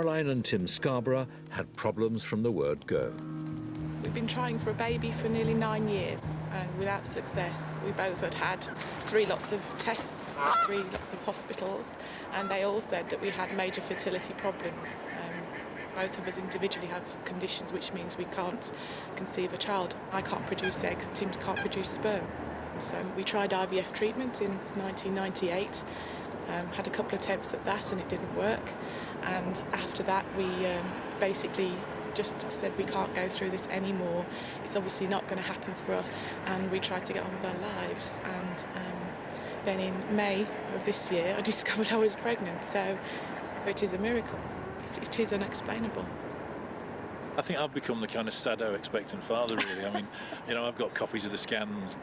Caroline and Tim Scarborough had problems from the word go. We've been trying for a baby for nearly 9 years and without success. We both had 3 lots of tests, 3 lots of hospitals, and they all said that we had major fertility problems. Both of us individually have conditions which means we can't conceive a child. I can't produce eggs, Tim can't produce sperm. So we tried IVF treatment in 1998, had a couple of attempts at that and it didn't work. And after that we basically just said we can't go through this anymore. It's obviously not going to happen for us. And we tried to get on with our lives. And then in May of this year, I discovered I was pregnant. So it is a miracle. It is unexplainable. I think I've become the kind of sado expectant father, really. I mean, you know, I've got copies of the scans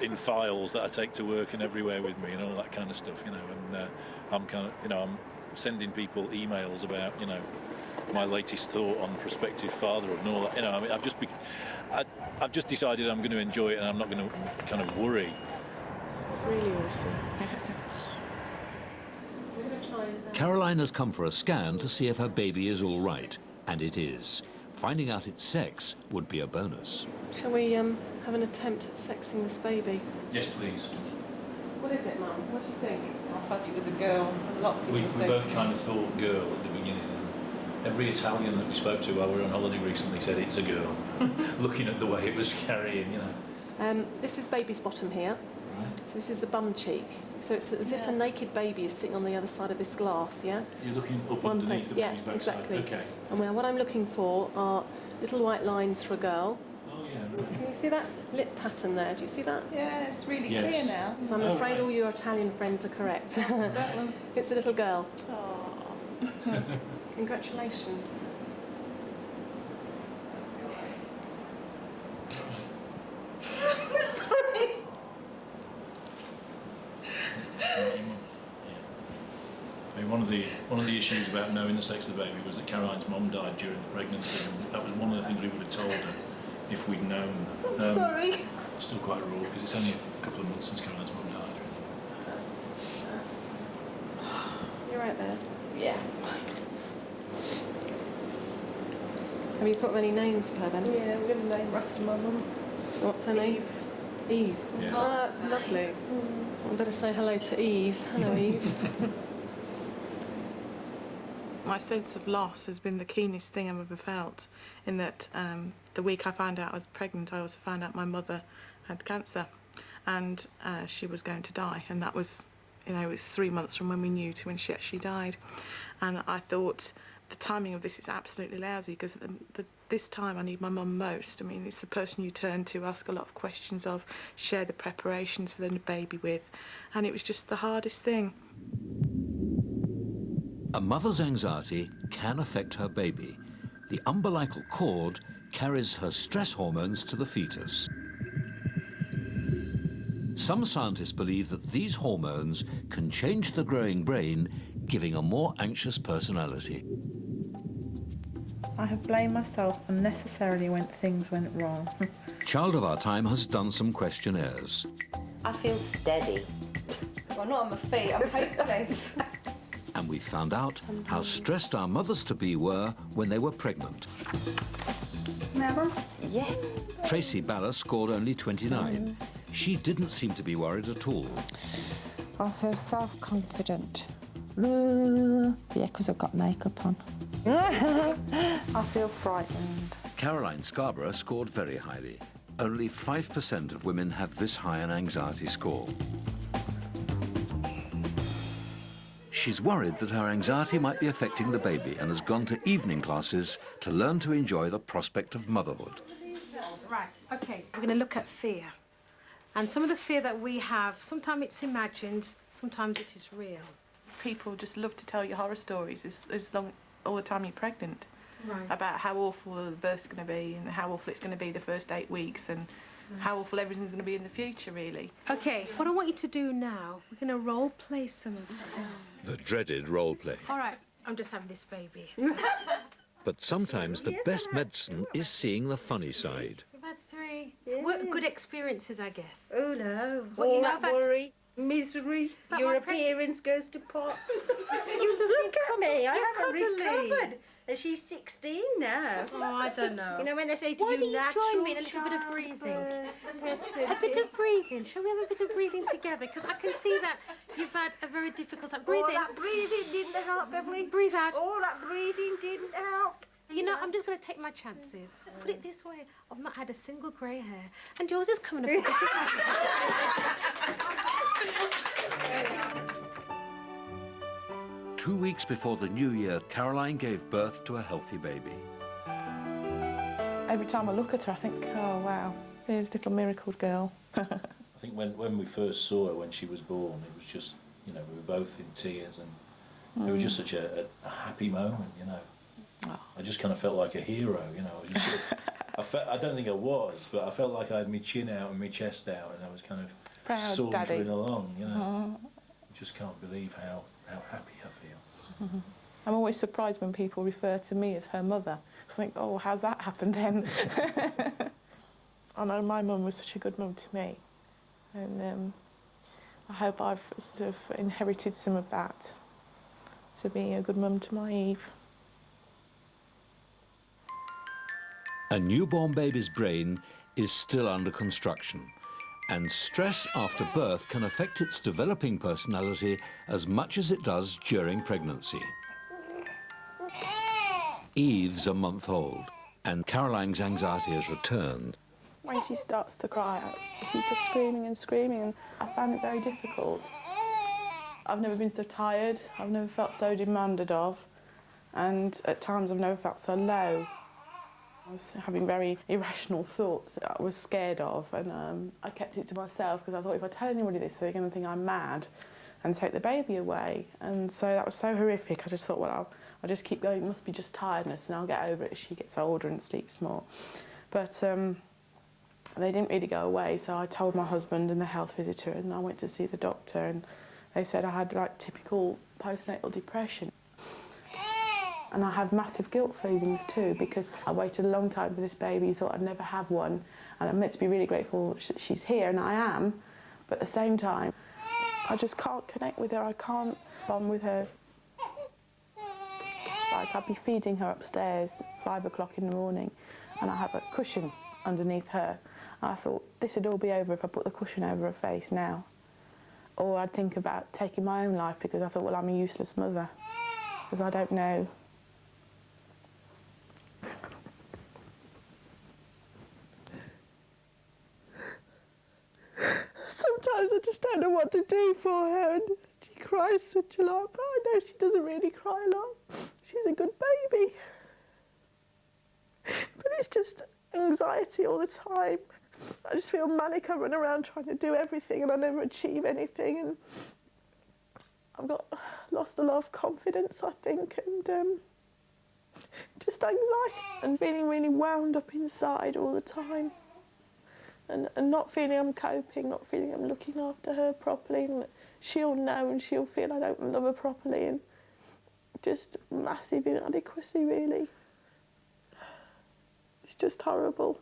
in files that I take to work and everywhere with me and all that kind of stuff, you know. And I'm kind of, you know, I'm sending people emails about, you know, my latest thought on prospective fatherhood and all that. You know, I mean, I've just decided I'm going to enjoy it and I'm not going to kind of worry. It's really awesome. Caroline has come for a scan to see if her baby is all right, and it is. Finding out its sex would be a bonus. Shall we have an attempt at sexing this baby? Yes, please. What is it, Mum? What do you think? I thought it was a girl. A lot of people We said both kind of thought girl at the beginning. Every Italian that we spoke to while we were on holiday recently said it's a girl, looking at the way it was carrying, you know. This is baby's bottom here. So this is the bum cheek. So it's as if a naked baby is sitting on the other side of this glass, yeah? You're looking up underneath the baby's backside. Exactly. Okay. And what I'm looking for are little white lines for a girl. Oh, yeah. Right. Can you see that lip pattern there? Do you see that? yeah, it's really Yes. clear now. So I'm afraid all your Italian friends are correct. Exactly. It's a little girl. Oh. Congratulations. Sorry. I mean, one of the issues about knowing the sex of the baby was that Caroline's mum died during the pregnancy, and that was one of the things we would have told her if we'd known. I'm sorry. Still quite raw because it's only a couple of months since Caroline's mum died. You're right there. Yeah. Have you thought of any names for her then? Yeah, we're going to name her after my mum. What's her name? Eve. Yeah. Oh, that's lovely. I better say hello to Eve. Hello, Eve. My sense of loss has been the keenest thing I've ever felt, in that the week I found out I was pregnant, I also found out my mother had cancer and she was going to die, and that was, you know, it was 3 months from when we knew to when she actually died. And I thought the timing of this is absolutely lousy, because this time I need my mum most. I mean, it's the person you turn to, ask a lot of questions of, share the preparations for the baby with, and it was just the hardest thing. A mother's anxiety can affect her baby. The umbilical cord carries her stress hormones to the fetus. Some scientists believe that these hormones can change the growing brain, giving a more anxious personality. I have blamed myself unnecessarily when things went wrong. Child of Our Time has done some questionnaires. I feel steady. Well, not on my feet, I'm hopeless. And we found out how stressed our mothers-to-be were when they were pregnant. Never? Yes. Tracy Balla scored only 29. She didn't seem to be worried at all. I feel self-confident. Yeah, because I've got makeup on. I feel frightened. Caroline Scarborough scored very highly. Only 5% of women have this high an anxiety score. She's worried that her anxiety might be affecting the baby and has gone to evening classes to learn to enjoy the prospect of motherhood. Right, okay, we're going to look at fear. And some of the fear that we have, sometimes it's imagined, sometimes it is real. People just love to tell you horror stories all the time you're pregnant. Right. About how awful the birth's going to be and how awful it's going to be the first 8 weeks and how awful everything's going to be in the future, really. Okay, what I want you to do now, we're going to role play some of this. The dreaded role play. All right, I'm just having this baby. But sometimes the best medicine is seeing the funny side. We've had 3 good experiences, I guess. Oh, no. What you All know that about- worry. Misery. But Your I'll tell you- appearance goes to pot. You Look at me. I you're haven't cuddly. recovered. And she's 16 now. Oh, I don't know. You know when they say to Why you, don't you natural join me in a little bit of breathing? childbirth. A bit of breathing. Shall we have a bit of breathing together? Because I can see that you've had a very difficult time. Breathe All in. that breathing didn't help, Beverly. Breathe out. All that breathing didn't help. You know, I'm just going to take my chances. Put it this way, I've not had a single grey hair. And yours is coming up a bit, isn't it? 2 weeks before the new year, Caroline gave birth to a healthy baby. Every time I look at her, I think, oh, wow, there's little miracle girl. I think when we first saw her, when she was born, it was just, you know, we were both in tears, and it was just such a happy moment, you know. Oh. I just kind of felt like a hero, you know. I was just sort of, I don't think I was, but I felt like I had my chin out and my chest out, and I was kind of Proud sauntering daddy. along, you know. Oh. I just can't believe how happy I feel. I'm always surprised when people refer to me as her mother. I think, oh, how's that happened then? I know my mum was such a good mum to me, and I hope I've sort of inherited some of that, to be a good mum to my Eve. A newborn baby's brain is still under construction, and stress after birth can affect its developing personality as much as it does during pregnancy. Eve's a month old, and Caroline's anxiety has returned. When she starts to cry, she's just screaming and screaming, and I found it very difficult. I've never been so tired, I've never felt so demanded of, and at times I've never felt so low. I was having very irrational thoughts that I was scared of, and I kept it to myself because I thought if I tell anybody this, they're going to think I'm mad and take the baby away. And so that was so horrific. I just thought, well, I'll just keep going. It must be just tiredness, and I'll get over it as she gets older and sleeps more. But they didn't really go away, so I told my husband and the health visitor, and I went to see the doctor, and they said I had like typical postnatal depression. And I have massive guilt feelings too, because I waited a long time for this baby, thought I'd never have one, and I'm meant to be really grateful she's here, and I am, but at the same time, I just can't connect with her, I can't bond with her. Like, I'd be feeding her upstairs at 5 o'clock in the morning, and I have a cushion underneath her. I thought, this would all be over if I put the cushion over her face now. Or I'd think about taking my own life, because I thought, well, I'm a useless mother, because I don't know. Sometimes I just don't know what to do for her, and she cries such a lot, but I know she doesn't really cry a lot. She's a good baby. But it's just anxiety all the time. I just feel manic. I run around trying to do everything and I never achieve anything, and I've lost a lot of confidence, I think, and just anxiety and feeling really wound up inside all the time. And not feeling I'm coping, not feeling I'm looking after her properly, and she'll know and she'll feel I don't love her properly, and just massive inadequacy, really. It's just horrible.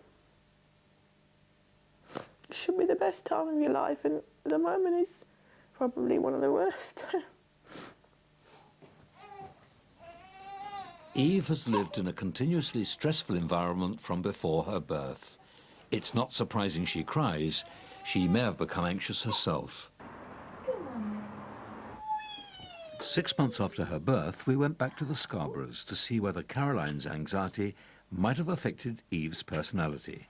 It should be the best time of your life, and at the moment it's probably one of the worst. Eve has lived in a continuously stressful environment from before her birth. It's not surprising she cries. She may have become anxious herself. 6 months after her birth, we went back to the Scarboroughs to see whether Caroline's anxiety might have affected Eve's personality.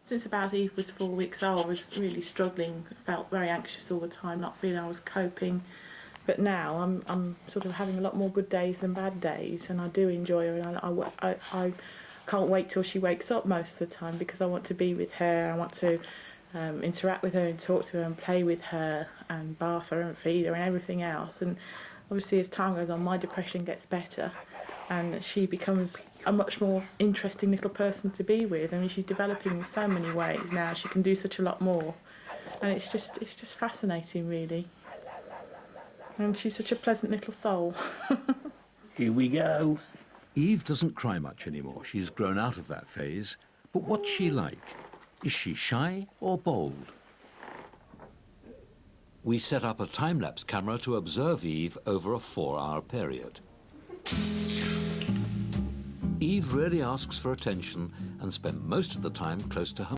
Since about Eve was 4 weeks old, I was really struggling, felt very anxious all the time, not feeling I was coping. But now I'm sort of having a lot more good days than bad days, and I do enjoy her, and I can't wait till she wakes up most of the time, because I want to be with her, I want to interact with her and talk to her and play with her and bath her and feed her and everything else. And obviously as time goes on, my depression gets better and she becomes a much more interesting little person to be with. I mean, she's developing in so many ways now, she can do such a lot more, and it's just fascinating, really. And she's such a pleasant little soul. Here we go. Eve doesn't cry much anymore. She's grown out of that phase. But what's she like? Is she shy or bold? We set up a time-lapse camera to observe Eve over a 4-hour period. Eve really asks for attention and spends most of the time close to her